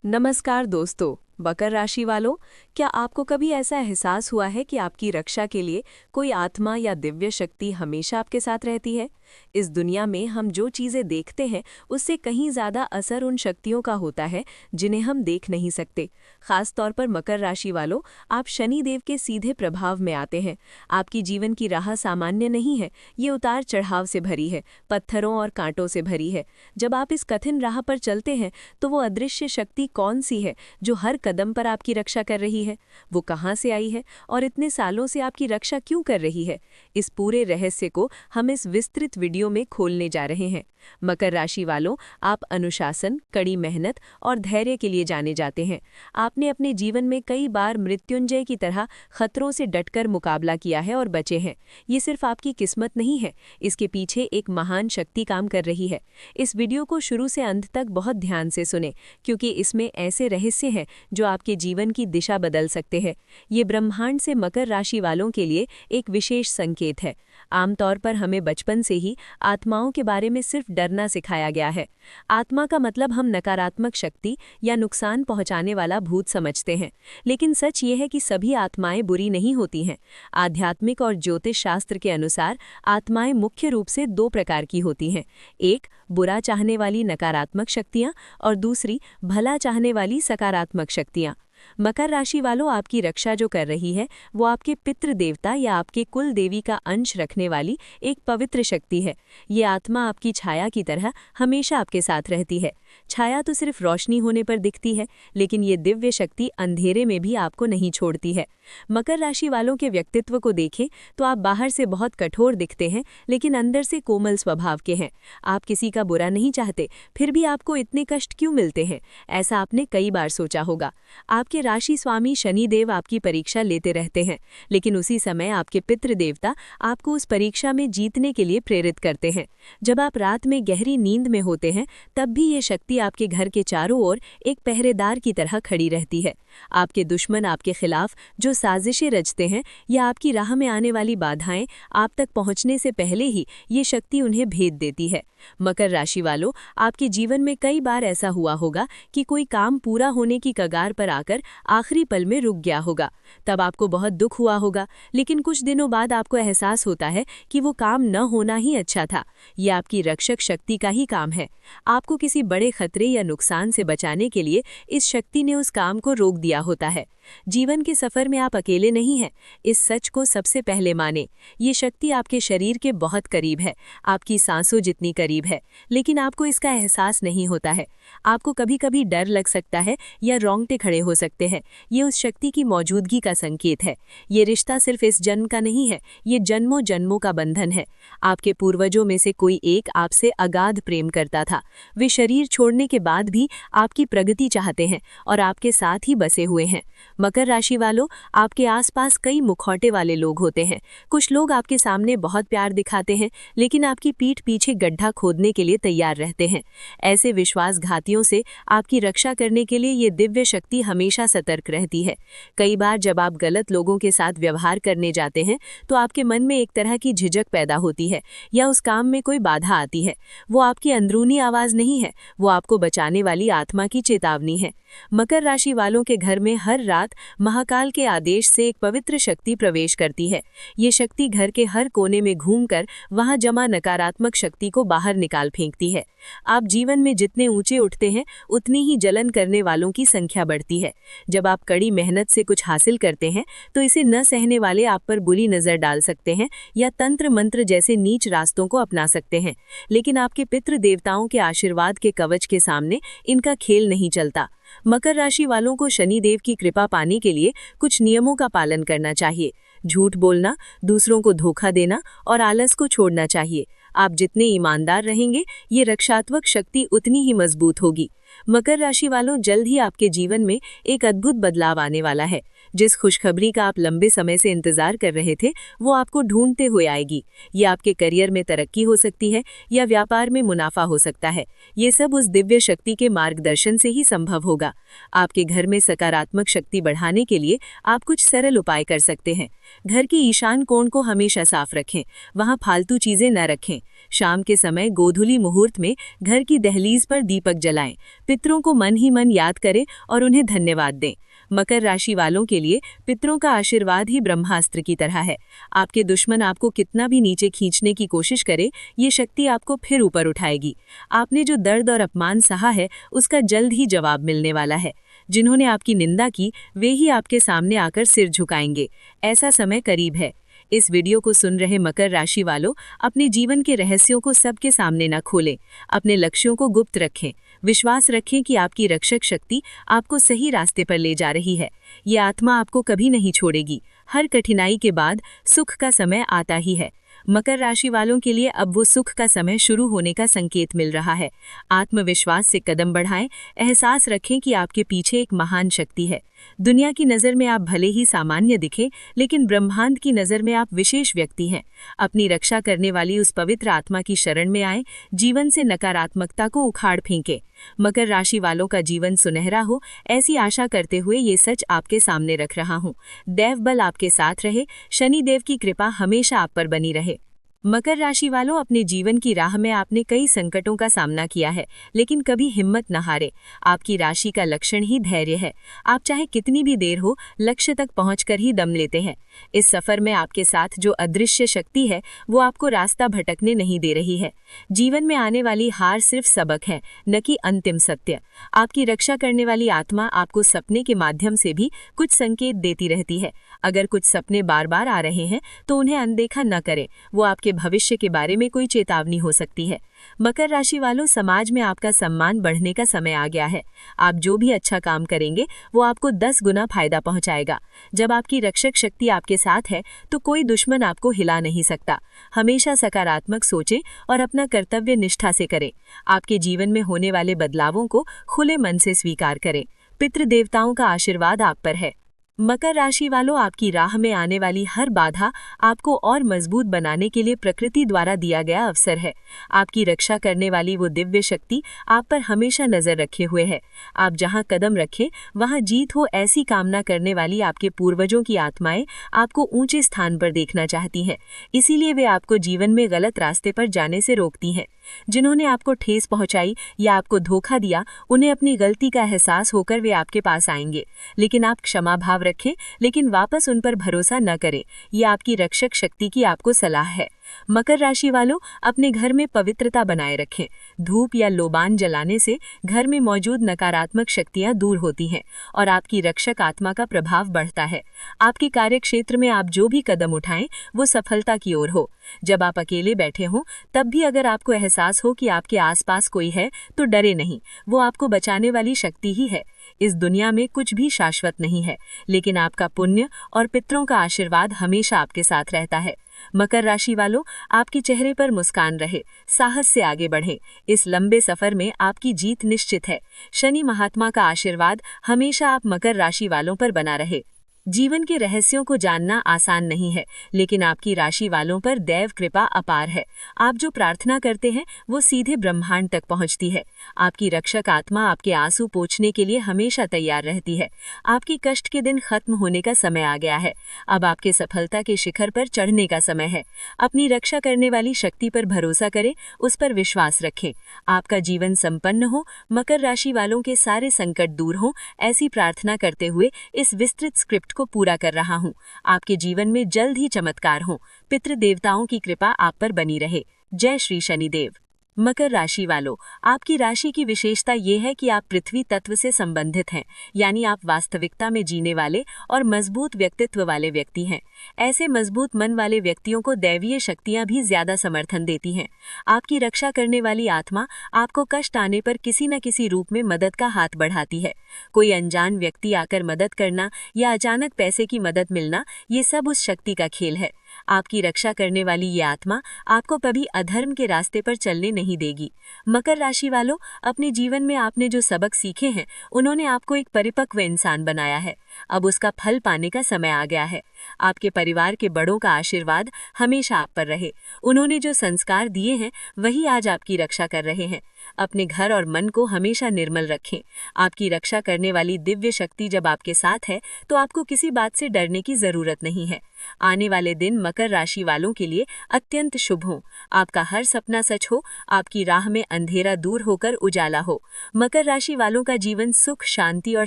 नमस्कार दोस्तों। मकर राशि वालों, क्या आपको कभी ऐसा एहसास हुआ है कि आपकी रक्षा के लिए कोई आत्मा या दिव्य शक्ति हमेशा आपके साथ रहती है? इस दुनिया में हम जो चीज़ें देखते हैं उससे कहीं ज़्यादा असर उन शक्तियों का होता है जिन्हें हम देख नहीं सकते। खास तौर पर मकर राशि वालों, आप शनि देव के सीधे प्रभाव में आते हैं। आपकी जीवन की राह सामान्य नहीं है, ये उतार चढ़ाव से भरी है, पत्थरों और कांटों से भरी है। जब आप इस कठिन राह पर चलते हैं तो वो अदृश्य शक्ति कौन सी है जो हर कदम पर आपकी रक्षा कर रही है? वो कहाँ से आई है और इतने सालों से आपकी रक्षा क्यों कर रही है? इस पूरे रहस्य को हम इस विस्तृत वीडियो में खोलने जा रहे हैं। मकर राशि वालों, आप अनुशासन, कड़ी मेहनत और धैर्य के लिए जाने जाते हैं। आपने अपने जीवन में कई बार मृत्युंजय की तरह खतरों से डटकर मुकाबला किया है और बचे हैं। ये सिर्फ आपकी किस्मत नहीं है, इसके पीछे एक महान शक्ति काम कर रही है। इस वीडियो को शुरू से अंत तक बहुत ध्यान से सुने, क्योंकि इसमें ऐसे रहस्य हैं जो आपके जीवन की दिशा बदल सकते हैं। ये ब्रह्मांड से मकर राशि वालों के लिए एक विशेष संकेत है। आमतौर पर हमें बचपन से ही आत्माओं के बारे में सिर्फ डरना सिखाया गया है। आत्मा का मतलब हम नकारात्मक शक्ति या नुकसान पहुंचाने वाला भूत समझते हैं, लेकिन सच ये है कि सभी आत्माएं बुरी नहीं होती हैं। आध्यात्मिक और ज्योतिष शास्त्र के अनुसार आत्माएं मुख्य रूप से दो प्रकार की होती हैं। एक, बुरा चाहने वाली नकारात्मक शक्तियां और दूसरी, भला चाहने वाली सकारात्मक शक्तियां। मकर राशि वालों, आपकी रक्षा जो कर रही है वो आपके पितृ देवता या आपके कुल देवी का अंश रखने वाली एक पवित्र शक्ति है। ये आत्मा आपकी छाया की तरह हमेशा आपके साथ रहती है। छाया तो सिर्फ रोशनी होने पर दिखती है, लेकिन ये दिव्य शक्ति अंधेरे में भी आपको नहीं छोड़ती है। मकर राशि वालों के व्यक्तित्व को देखें तो आप बाहर से बहुत कठोर दिखते हैं, लेकिन अंदर से कोमल स्वभाव के हैं। आप किसी का बुरा नहीं चाहते, फिर भी आपको इतने कष्ट क्यों मिलते हैं? ऐसा आपने कई बार सोचा होगा। आपके राशि स्वामी शनि देव आपकी परीक्षा लेते रहते हैं, लेकिन उसी समय आपके पितृ देवता आपको उस परीक्षा में जीतने के लिए प्रेरित करते हैं। जब आप रात में गहरी नींद में होते हैं, तब भी ये शक्ति आपके घर के चारों ओर एक पहरेदार की तरह खड़ी रहती है। आपके दुश्मन आपके खिलाफ जो साजिशें रचते हैं या आपकी राह में आने वाली बाधाएं आप तक पहुंचने से पहले ही ये शक्ति उन्हें भेद देती है। मकर राशि वालों, आपके जीवन में कई बार ऐसा हुआ होगा कि कोई काम पूरा होने की कगार पर आकर आखिरी पल में रुक गया होगा। तब आपको बहुत दुख हुआ होगा, लेकिन कुछ दिनों बाद आपको एहसास होता है कि वो काम न होना ही अच्छा था। ये आपकी रक्षक शक्ति का ही काम है। आपको किसी बड़े खतरे या नुकसान से बचाने के लिए इस शक्ति ने उस काम को रोक दिया होता है। जीवन के सफर में आप अकेले नहीं हैं, इस सच को सबसे पहले माने। ये शक्ति आपके शरीर के बहुत करीब है, आपकी सांसों जितनी करीब है, लेकिन आपको इसका एहसास नहीं होता है। आपको कभी कभी डर लग सकता है या रोंगटे खड़े हो सकते हैं। ये उस शक्ति की मौजूदगी का संकेत है। ये रिश्ता सिर्फ इस जन्म का नहीं है, ये जन्मों जन्मों का बंधन है। आपके पूर्वजों में से कोई एक आपसे अगाध प्रेम करता था। वे शरीर छोड़ने के बाद भी आपकी प्रगति चाहते हैं और आपके साथ ही बसे हुए हैं। मकर राशि वालों, आपके आसपास कई मुखौटे वाले लोग होते हैं। कुछ लोग आपके सामने बहुत प्यार दिखाते हैं, लेकिन आपकी पीठ पीछे गड्ढा खोदने के लिए तैयार रहते हैं। ऐसे विश्वासघातियों से आपकी रक्षा करने के लिए ये दिव्य शक्ति हमेशा सतर्क रहती है। कई बार जब आप गलत लोगों के साथ व्यवहार करने जाते हैं तो आपके मन में एक तरह की झिझक पैदा होती है या उस काम में कोई बाधा आती है। वो आपकी अंदरूनी आवाज़ नहीं है, वो आपको बचाने वाली आत्मा की चेतावनी है। मकर राशि वालों के घर में हर रात महाकाल के आदेश से एक पवित्र शक्ति प्रवेश करती है। ये शक्ति घर के हर कोने में घूमकर वहां जमा नकारात्मक शक्ति को बाहर निकाल फेंकती है। आप जीवन में जितने ऊंचे उठते हैं, उतनी ही जलन करने वालों की संख्या बढ़ती है। जब आप कड़ी मेहनत से कुछ हासिल करते हैं तो इसे न सहने वाले आप पर बुरी नजर डाल सकते हैं या तंत्र मंत्र जैसे नीच रास्तों को अपना सकते हैं, लेकिन आपके पितृ देवताओं के आशीर्वाद के कवच के सामने इनका खेल नहीं चलता। मकर राशि वालों को शनि देव की कृपा पाने के लिए कुछ नियमों का पालन करना चाहिए। झूठ बोलना, दूसरों को धोखा देना और आलस को छोड़ना चाहिए। आप जितने ईमानदार रहेंगे, ये रक्षात्मक शक्ति उतनी ही मजबूत होगी। मकर राशि वालों, जल्द ही आपके जीवन में एक अद्भुत बदलाव आने वाला है। जिस खुशखबरी का आप लंबे समय से इंतजार कर रहे थे, वो आपको ढूंढते हुए आएगी। ये आपके करियर में तरक्की हो सकती है या व्यापार में मुनाफा हो सकता है। ये सब उस दिव्य शक्ति के मार्गदर्शन से ही संभव होगा। आपके घर में सकारात्मक शक्ति बढ़ाने के लिए आप कुछ सरल उपाय कर सकते हैं। घर की ईशान कोण को हमेशा साफ रखें, वहां फालतू चीजें न रखें। शाम के समय गोधूली मुहूर्त में घर की दहलीज पर दीपक जलाएं। पितरों को मन ही मन याद करें और उन्हें धन्यवाद दें। मकर राशि वालों के लिए पितरों का आशीर्वाद ही ब्रह्मास्त्र की तरह है। आपके दुश्मन आपको कितना भी नीचे खींचने की कोशिश करे, ये शक्ति आपको फिर ऊपर उठाएगी। आपने जो दर्द और अपमान सहा है, उसका जल्द ही जवाब मिलने वाला है। जिन्होंने आपकी निंदा की, वे ही आपके सामने आकर सिर झुकाएंगे। ऐसा समय करीब है। इस वीडियो को सुन रहे मकर राशि वालों, अपने जीवन के रहस्यों को सबके सामने न खोलें। अपने लक्ष्यों को गुप्त रखें। विश्वास रखें कि आपकी रक्षक शक्ति आपको सही रास्ते पर ले जा रही है। ये आत्मा आपको कभी नहीं छोड़ेगी। हर कठिनाई के बाद सुख का समय आता ही है। मकर राशि वालों के लिए अब वो सुख का समय शुरू होने का संकेत मिल रहा है। आत्मविश्वास से कदम बढ़ाएं। एहसास रखें कि आपके पीछे एक महान शक्ति है। दुनिया की नज़र में आप भले ही सामान्य दिखें, लेकिन ब्रह्मांड की नज़र में आप विशेष व्यक्ति हैं। अपनी रक्षा करने वाली उस पवित्र आत्मा की शरण में आएं। जीवन से नकारात्मकता को उखाड़ फेंकें। मकर राशि वालों का जीवन सुनहरा हो, ऐसी आशा करते हुए ये सच आपके सामने रख रहा हूँ। देव बल आपके साथ रहे। शनि देव की कृपा हमेशा आप पर बनी रहे। मकर राशि वालों, अपने जीवन की राह में आपने कई संकटों का सामना किया है, लेकिन कभी हिम्मत न हारे। आपकी राशि का लक्षण ही धैर्य है। आप चाहे कितनी भी देर हो, लक्ष्य तक पहुंचकर ही दम लेते हैं। इस सफर में आपके साथ जो अदृश्य शक्ति है, वो आपको रास्ता भटकने नहीं दे रही है। जीवन में आने वाली हार सिर्फ सबक है, न कि अंतिम सत्य। आपकी रक्षा करने वाली आत्मा आपको सपने के माध्यम से भी कुछ संकेत देती रहती है। अगर कुछ सपने बार बार आ रहे हैं, तो उन्हें अनदेखा न करें। वो आपके भविष्य के बारे में कोई चेतावनी हो सकती है। मकर राशि वालों, समाज में आपका सम्मान बढ़ने का समय आ गया है। आप जो भी अच्छा काम करेंगे, वो आपको 10 गुना फायदा पहुंचाएगा। जब आपकी रक्षक शक्ति आपके साथ है, तो कोई दुश्मन आपको हिला नहीं सकता। हमेशा सकारात्मक सोचें और अपना कर्तव्य निष्ठा से करें। आपके जीवन में होने वाले बदलावों को खुले मन से स्वीकार करें। पितृ देवताओं का आशीर्वाद आप पर है। मकर राशि वालों, आपकी राह में आने वाली हर बाधा आपको और मजबूत बनाने के लिए प्रकृति द्वारा दिया गया अवसर है। आपकी रक्षा करने वाली वो दिव्य शक्ति आप पर हमेशा नजर रखे हुए है। आप जहां कदम रखें, वहां जीत हो, ऐसी कामना करने वाली आपके पूर्वजों की आत्माएं आपको ऊंचे स्थान पर देखना चाहती हैं। इसीलिए वे आपको जीवन में गलत रास्ते पर जाने से रोकती हैं। जिन्होंने आपको ठेस पहुंचाई या आपको धोखा दिया, उन्हें अपनी गलती का एहसास होकर वे आपके पास आएंगे। लेकिन आप क्षमा भाव रखें, लेकिन वापस उन पर भरोसा न करें। ये आपकी रक्षक शक्ति की आपको सलाह है। मकर राशि वालों, अपने घर में पवित्रता बनाए रखें। धूप या लोबान जलाने से घर में मौजूद नकारात्मक शक्तियां दूर होती हैं और आपकी रक्षक आत्मा का प्रभाव बढ़ता है। आपके कार्यक्षेत्र में आप जो भी कदम उठाएं, वो सफलता की ओर हो। जब आप अकेले बैठे हों, तब भी अगर आपको एहसास हो कि आपके आसपास कोई है, तो डरे नहीं। वो आपको बचाने वाली शक्ति ही है। इस दुनिया में कुछ भी शाश्वत नहीं है, लेकिन आपका पुण्य और पितरों का आशीर्वाद हमेशा आपके साथ रहता है। मकर राशि वालों, आपके चेहरे पर मुस्कान रहे। साहस से आगे बढ़ें। इस लंबे सफर में आपकी जीत निश्चित है। शनि महात्मा का आशीर्वाद हमेशा आप मकर राशि वालों पर बना रहे। जीवन के रहस्यों को जानना आसान नहीं है, लेकिन आपकी राशि वालों पर दैव कृपा अपार है। आप जो प्रार्थना करते हैं, वो सीधे ब्रह्मांड तक पहुंचती है। आपकी रक्षक आत्मा आपके आंसू पोंछने के लिए हमेशा तैयार रहती है। आपकी कष्ट के दिन खत्म होने का समय आ गया है। अब आपके सफलता के शिखर पर चढ़ने का समय है। अपनी रक्षा करने वाली शक्ति पर भरोसा करें, उस पर विश्वास रखें। आपका जीवन संपन्न हो, मकर राशि वालों के सारे संकट दूर हों, ऐसी प्रार्थना करते हुए इस विस्तृत स्क्रिप्ट को पूरा कर रहा हूँ। आपके जीवन में जल्द ही चमत्कार हो। पितृ देवताओं की कृपा आप पर बनी रहे। जय श्री शनिदेव। मकर राशि वालों, आपकी राशि की विशेषता ये है कि आप पृथ्वी तत्व से संबंधित हैं, यानी आप वास्तविकता में जीने वाले और मजबूत व्यक्तित्व वाले व्यक्ति हैं। ऐसे मजबूत मन वाले व्यक्तियों को दैवीय शक्तियां भी ज्यादा समर्थन देती हैं। आपकी रक्षा करने वाली आत्मा आपको कष्ट आने पर किसी न किसी रूप में मदद का हाथ बढ़ाती है। कोई अनजान व्यक्ति आकर मदद करना या अचानक पैसे की मदद मिलना, ये सब उस शक्ति का खेल है। आपकी रक्षा करने वाली ये आत्मा आपको कभी अधर्म के रास्ते पर चलने नहीं देगी। मकर राशि वालों, अपने जीवन में आपने जो सबक सीखे हैं, उन्होंने आपको एक परिपक्व इंसान बनाया है। अब उसका फल पाने का समय आ गया है। आपके परिवार के बड़ों का आशीर्वाद हमेशा आप पर रहे। उन्होंने जो संस्कार दिए हैं, वही आज आपकी रक्षा कर रहे हैं। अपने घर और मन को हमेशा निर्मल रखें। आपकी रक्षा करने वाली दिव्य शक्ति जब आपके साथ है, तो आपको किसी बात से डरने की जरूरत नहीं है। आने वाले दिन मकर राशि वालों के लिए अत्यंत शुभ हो। आपका हर सपना सच हो, आपकी राह में अंधेरा दूर होकर उजाला हो। मकर राशि वालों का जीवन सुख, शांति और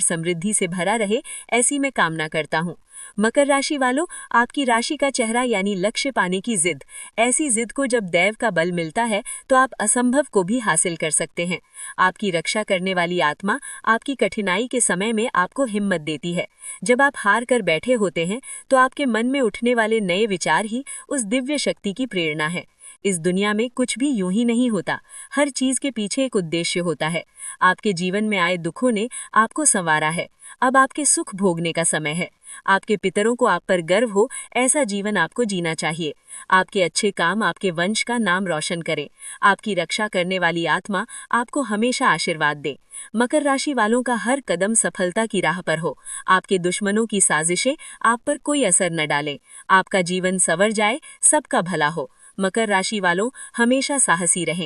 समृद्धि से भरा रहे, ऐसी मैं कामना करता हूँ। मकर राशि वालों, आपकी राशि का चेहरा यानी लक्ष्य पाने की जिद। ऐसी जिद को जब दैव का बल मिलता है तो आप असंभव को भी हासिल कर सकते हैं। आपकी रक्षा करने वाली आत्मा आपकी कठिनाई के समय में आपको हिम्मत देती है। जब आप हार कर बैठे होते हैं तो आपके मन में उठने वाले नए विचार ही उस दिव्य शक्ति की प्रेरणा है। इस दुनिया में कुछ भी यूं ही नहीं होता, हर चीज के पीछे एक उद्देश्य होता है। आपके जीवन में आए दुखों ने आपको संवारा है, अब आपके सुख भोगने का समय है। आपके पितरों को आप पर गर्व हो, ऐसा जीवन आपको जीना चाहिए। आपके अच्छे काम आपके वंश का नाम रोशन करें। आपकी रक्षा करने वाली आत्मा आपको हमेशा आशीर्वाद दे। मकर राशि वालों का हर कदम सफलता की राह पर हो। आपके दुश्मनों की साजिशें आप पर कोई असर न डालें। आपका जीवन संवर जाए, सबका भला हो। मकर राशि वालों, हमेशा साहसी रहें।